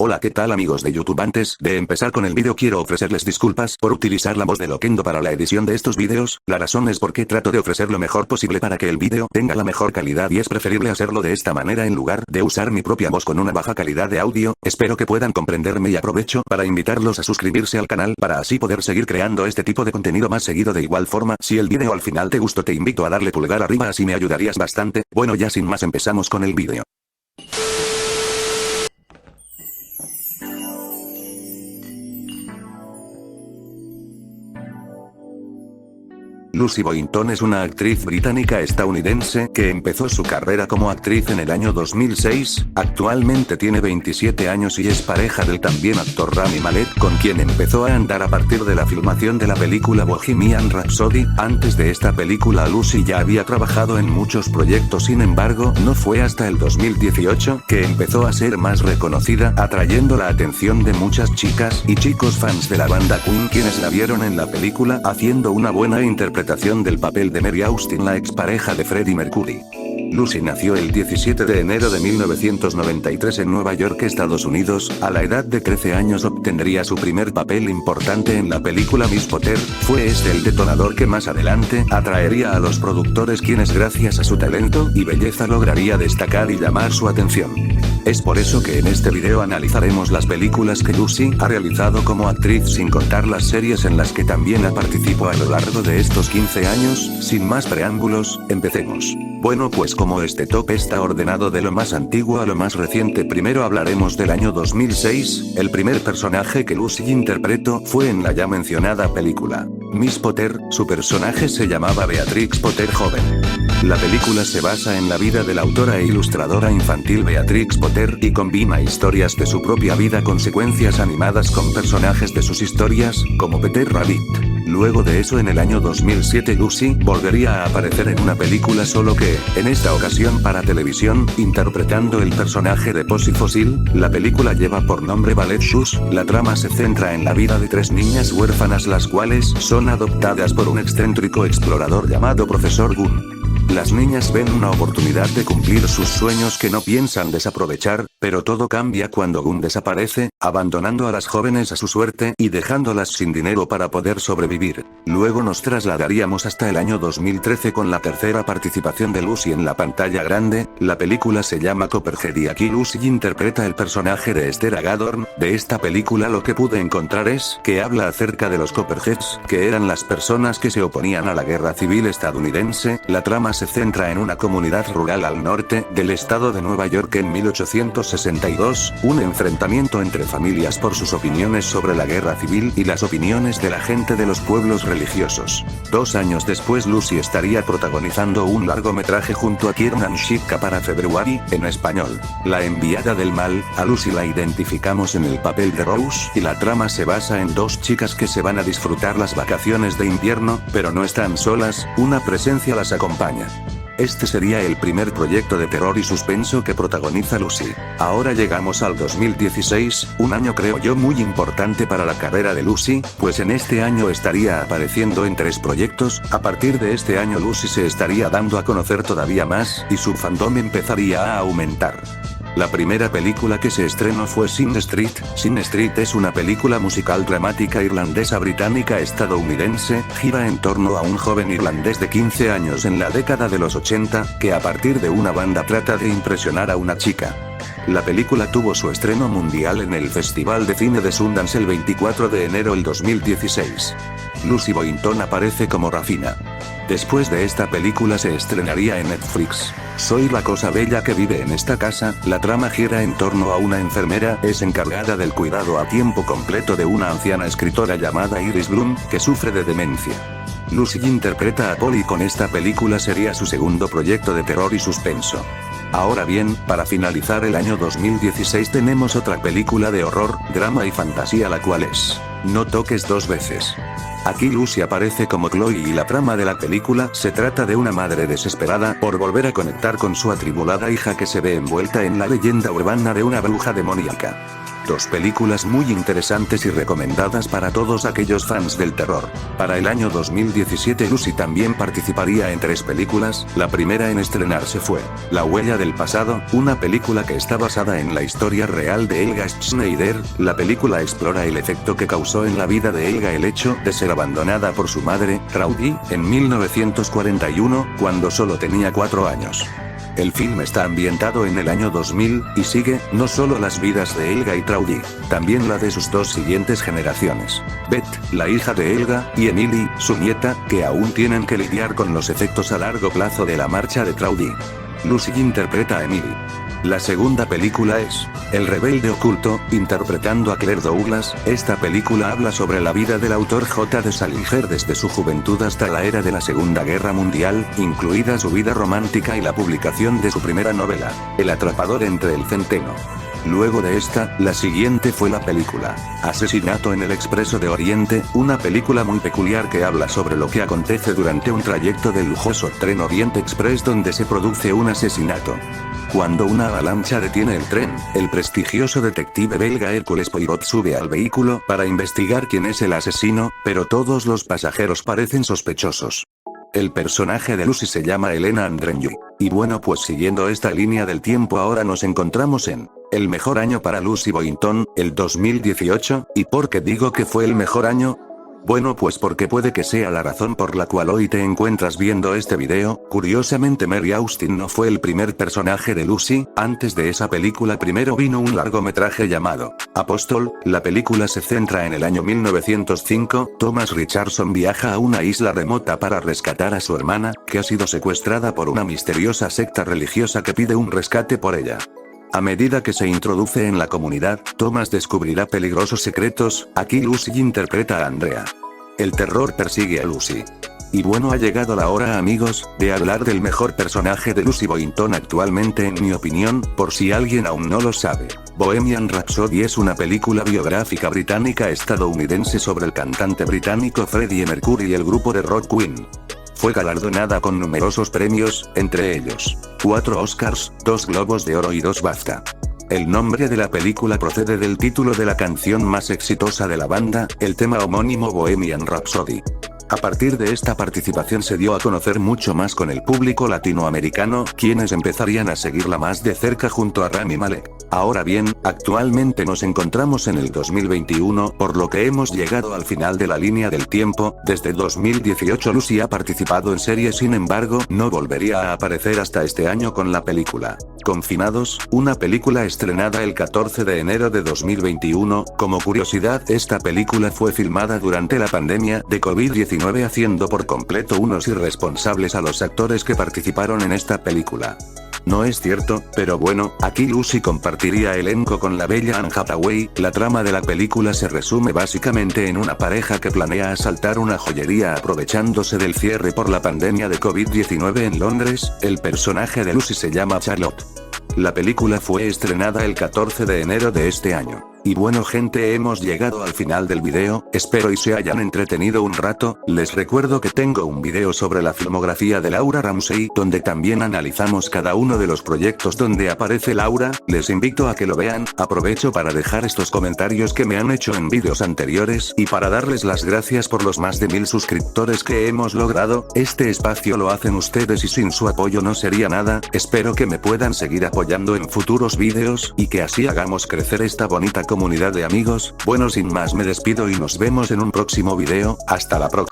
Hola, ¿qué tal amigos de YouTube? Antes de empezar con el vídeo quiero ofrecerles disculpas por utilizar la voz de Loquendo para la edición de estos vídeos. La razón es porque trato de ofrecer lo mejor posible para que el vídeo tenga la mejor calidad y es preferible hacerlo de esta manera en lugar de usar mi propia voz con una baja calidad de audio. Espero que puedan comprenderme y aprovecho para invitarlos a suscribirse al canal para así poder seguir creando este tipo de contenido más seguido. De igual forma, si el vídeo al final te gustó te invito a darle pulgar arriba, así me ayudarías bastante. Bueno, ya sin más empezamos con el vídeo. Lucy Boynton es una actriz británica-estadounidense que empezó su carrera como actriz en el año 2006, actualmente tiene 27 años y es pareja del también actor Rami Malek, con quien empezó a andar a partir de la filmación de la película Bohemian Rhapsody. Antes de esta película Lucy ya había trabajado en muchos proyectos, sin embargo no fue hasta el 2018 que empezó a ser más reconocida, atrayendo la atención de muchas chicas y chicos fans de la banda Queen, quienes la vieron en la película haciendo una buena interpretación del papel de Mary Austin, la expareja de Freddie Mercury. Lucy nació el 17 de enero de 1993 en Nueva York, Estados Unidos. A la edad de 13 años obtendría su primer papel importante en la película Miss Potter. Fue este el detonador que más adelante atraería a los productores, quienes gracias a su talento y belleza lograría destacar y llamar su atención. Es por eso que en este video analizaremos las películas que Lucy ha realizado como actriz, sin contar las series en las que también ha participado a lo largo de estos 15 años. Sin más preámbulos, empecemos. Bueno, pues como este top está ordenado de lo más antiguo a lo más reciente, primero hablaremos del año 2006. El primer personaje que Lucy interpretó fue en la ya mencionada película Miss Potter. Su personaje se llamaba Beatrix Potter joven. La película se basa en la vida de la autora e ilustradora infantil Beatrix Potter y combina historias de su propia vida con secuencias animadas con personajes de sus historias, como Peter Rabbit. Luego de eso, en el año 2007 Lucy volvería a aparecer en una película, solo que, en esta ocasión para televisión, interpretando el personaje de Posy Fossil. La película lleva por nombre Ballet Shoes. La trama se centra en la vida de tres niñas huérfanas, las cuales son adoptadas por un excéntrico explorador llamado Profesor Gunn. Las niñas ven una oportunidad de cumplir sus sueños que no piensan desaprovechar, pero todo cambia cuando Gunn desaparece, abandonando a las jóvenes a su suerte y dejándolas sin dinero para poder sobrevivir. Luego nos trasladaríamos hasta el año 2013 con la tercera participación de Lucy en la pantalla grande. La película se llama Copperhead y aquí Lucy interpreta el personaje de Esther Agadorn. De esta película lo que pude encontrar es que habla acerca de los Copperheads, que eran las personas que se oponían a la guerra civil estadounidense. La trama se centra en una comunidad rural al norte del estado de Nueva York en 1862, un enfrentamiento entre familias por sus opiniones sobre la guerra civil y las opiniones de la gente de los pueblos religiosos. 2 años después Lucy estaría protagonizando un largometraje junto a Kiernan Shipka para February, en español, La enviada del mal. A Lucy la identificamos en el papel de Rose y la trama se basa en dos chicas que se van a disfrutar las vacaciones de invierno, pero no están solas, una presencia las acompaña. Este sería el primer proyecto de terror y suspenso que protagoniza Lucy. Ahora llegamos al 2016, un año creo yo muy importante para la carrera de Lucy, pues en este año estaría apareciendo en 3 proyectos. A partir de este año Lucy se estaría dando a conocer todavía más, y su fandom empezaría a aumentar. La primera película que se estrenó fue Sing Street. Sing Street es una película musical dramática irlandesa británica estadounidense, gira en torno a un joven irlandés de 15 años en la década de los 80, que a partir de una banda trata de impresionar a una chica. La película tuvo su estreno mundial en el Festival de Cine de Sundance el 24 de enero del 2016. Lucy Boynton aparece como Rafina. Después de esta película se estrenaría en Netflix Soy la cosa bella que vive en esta casa. La trama gira en torno a una enfermera, es encargada del cuidado a tiempo completo de una anciana escritora llamada Iris Bloom, que sufre de demencia. Lucy interpreta a Polly. Con esta película sería su segundo proyecto de terror y suspenso. Ahora bien, para finalizar el año 2016 tenemos otra película de horror, drama y fantasía, la cual es No toques dos veces. Aquí Lucy aparece como Chloe y la trama de la película se trata de una madre desesperada por volver a conectar con su atribulada hija, que se ve envuelta en la leyenda urbana de una bruja demoníaca. Dos películas muy interesantes y recomendadas para todos aquellos fans del terror. Para el año 2017 Lucy también participaría en 3 películas, la primera en estrenarse fue La huella del pasado, una película que está basada en la historia real de Helga Schneider. La película explora el efecto que causó en la vida de Helga el hecho de ser abandonada por su madre, Traudie, en 1941, cuando solo tenía 4 años. El film está ambientado en el año 2000, y sigue, no solo las vidas de Helga y Traudie, también la de sus 2 siguientes generaciones. Beth, la hija de Helga, y Emily, su nieta, que aún tienen que lidiar con los efectos a largo plazo de la marcha de Traudie. Lucy interpreta a Emily. La segunda película es El rebelde oculto, interpretando a Claire Douglas. Esta película habla sobre la vida del autor J.D. Salinger desde su juventud hasta la era de la Segunda Guerra Mundial, incluida su vida romántica y la publicación de su primera novela, El atrapador entre el centeno. Luego de esta, la siguiente fue la película Asesinato en el Expreso de Oriente, una película muy peculiar que habla sobre lo que acontece durante un trayecto del lujoso tren Oriente Express donde se produce un asesinato. Cuando una avalancha detiene el tren, el prestigioso detective belga Hercule Poirot sube al vehículo para investigar quién es el asesino, pero todos los pasajeros parecen sospechosos. El personaje de Lucy se llama Elena Andreñu. Y bueno, pues siguiendo esta línea del tiempo ahora nos encontramos en el mejor año para Lucy Boynton, el 2018, ¿y por qué digo que fue el mejor año? Bueno, pues porque puede que sea la razón por la cual hoy te encuentras viendo este video. Curiosamente Mary Austin no fue el primer personaje de Lucy. Antes de esa película primero vino un largometraje llamado Apostle. La película se centra en el año 1905. Thomas Richardson viaja a una isla remota para rescatar a su hermana, que ha sido secuestrada por una misteriosa secta religiosa que pide un rescate por ella. A medida que se introduce en la comunidad, Thomas descubrirá peligrosos secretos. Aquí Lucy interpreta a Andrea. El terror persigue a Lucy. Y bueno, ha llegado la hora, amigos, de hablar del mejor personaje de Lucy Boynton actualmente en mi opinión, por si alguien aún no lo sabe. Bohemian Rhapsody es una película biográfica británica-estadounidense sobre el cantante británico Freddie Mercury y el grupo de rock Queen. Fue galardonada con numerosos premios, entre ellos 4 Oscars, 2 Globos de Oro y 2 BAFTA. El nombre de la película procede del título de la canción más exitosa de la banda, el tema homónimo Bohemian Rhapsody. A partir de esta participación se dio a conocer mucho más con el público latinoamericano, quienes empezarían a seguirla más de cerca junto a Rami Malek. Ahora bien, actualmente nos encontramos en el 2021, por lo que hemos llegado al final de la línea del tiempo. Desde 2018 Lucy ha participado en series, sin embargo, no volvería a aparecer hasta este año con la película Confinados, una película estrenada el 14 de enero de 2021. Como curiosidad, esta película fue filmada durante la pandemia de COVID-19, haciendo por completo unos irresponsables a los actores que participaron en esta película. No es cierto, pero bueno, aquí Lucy compartiría elenco con la bella Anne Hathaway. La trama de la película se resume básicamente en una pareja que planea asaltar una joyería aprovechándose del cierre por la pandemia de COVID-19 en Londres. El personaje de Lucy se llama Charlotte. La película fue estrenada el 14 de enero de este año. Y bueno gente, hemos llegado al final del video, espero y se hayan entretenido un rato. Les recuerdo que tengo un video sobre la filmografía de Laura Ramsey, donde también analizamos cada uno de los proyectos donde aparece Laura. Les invito a que lo vean. Aprovecho para dejar estos comentarios que me han hecho en vídeos anteriores, y para darles las gracias por los más de 1000 suscriptores que hemos logrado. Este espacio lo hacen ustedes y sin su apoyo no sería nada. Espero que me puedan seguir apoyando en futuros vídeos, y que así hagamos crecer esta bonita comunidad de amigos. Bueno, sin más me despido y nos vemos en un próximo video. Hasta la próxima.